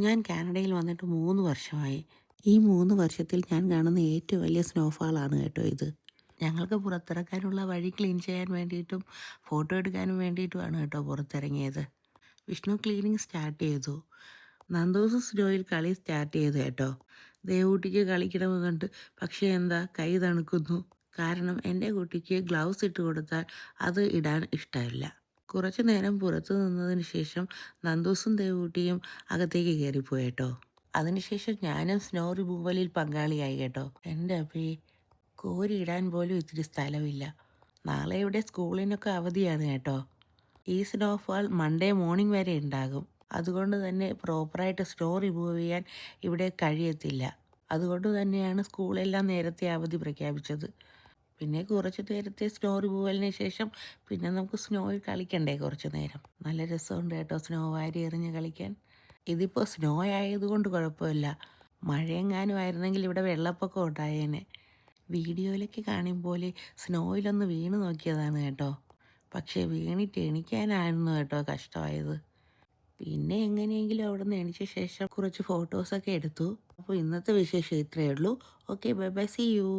ഞാൻ കാനഡയിൽ വന്നിട്ട് 3 വർഷമായി. ഈ 3 വർഷത്തിൽ ഞാൻ കാണുന്ന ഏറ്റവും വലിയ സ്നോഫാളാണ് കേട്ടോ ഇത്. ഞങ്ങൾക്ക് പുറത്തിറക്കാനുള്ള വഴി ക്ലീൻ ചെയ്യാൻ വേണ്ടിയിട്ടും ഫോട്ടോ എടുക്കാനും വേണ്ടിയിട്ടുമാണ് കേട്ടോ പുറത്തിറങ്ങിയത്. വിഷ്ണു ക്ലീനിങ് സ്റ്റാർട്ട് ചെയ്തു. നന്ദൂസ് സ്നോയിൽ കളി സ്റ്റാർട്ട് ചെയ്തു കേട്ടോ. ദേവൂട്ടിക്ക് കളിക്കണമെന്നുണ്ട്, പക്ഷേ എന്താ കൈ തണുക്കുന്നു. കാരണം എൻ്റെ കുട്ടിക്ക് ഗ്ലൗസ് ഇട്ട് കൊടുത്താൽ അത് ഇടാൻ ഇഷ്ടമില്ല. കുറച്ചു നേരം പുറത്തു നിന്നതിന് ശേഷം നന്ദൂസും ദേവൂട്ടിയും അകത്തേക്ക് കയറിപ്പോയി കേട്ടോ. അതിനുശേഷം ഞാനും സ്നോ റിമൂവലിൽ പങ്കാളിയായി കേട്ടോ. എൻ്റെ അപ്പേ, കോരിയിടാൻ പോലും ഇത്തിരി സ്ഥലമില്ല. നാളെ ഇവിടെ സ്കൂളിനൊക്കെ അവധിയാണ് കേട്ടോ. ഈ സ്നോഫാൾ മൺഡേ മോർണിംഗ് വരെ ഉണ്ടാകും. അതുകൊണ്ട് തന്നെ പ്രോപ്പറായിട്ട് സ്നോ റിമൂവ് ചെയ്യാൻ ഇവിടെ കഴിയത്തില്ല. അതുകൊണ്ട് തന്നെയാണ് സ്കൂളെല്ലാം നേരത്തെ അവധി പ്രഖ്യാപിച്ചത്. പിന്നെ കുറച്ച് നേരത്തെ സ്നോ റിമൂവലിന് ശേഷം പിന്നെ നമുക്ക് സ്നോയിൽ കളിക്കണ്ടേ കുറച്ച് നേരം. നല്ല രസമുണ്ട് കേട്ടോ സ്നോ വാരി എറിഞ്ഞ് കളിക്കാൻ. ഇതിപ്പോൾ സ്നോ ആയതുകൊണ്ട് കുഴപ്പമില്ല. മഴയെങ്ങാനും ആയിരുന്നെങ്കിൽ ഇവിടെ വെള്ളപ്പൊക്കം ഉണ്ടായേനെ. വീഡിയോയിലൊക്കെ കാണും പോലെ സ്നോയിലൊന്ന് വീണ് നോക്കിയതാണ് കേട്ടോ. പക്ഷേ വീണിട്ട് എണിക്കാനായിരുന്നു കേട്ടോ കഷ്ടമായത്. പിന്നെ എങ്ങനെയെങ്കിലും അവിടെ നിന്ന് എണിച്ച ശേഷം കുറച്ച് ഫോട്ടോസൊക്കെ എടുത്തു. അപ്പോൾ ഇന്നത്തെ വിശേഷം ഇത്രയേ ഉള്ളൂ. Okay, bye bye, see U.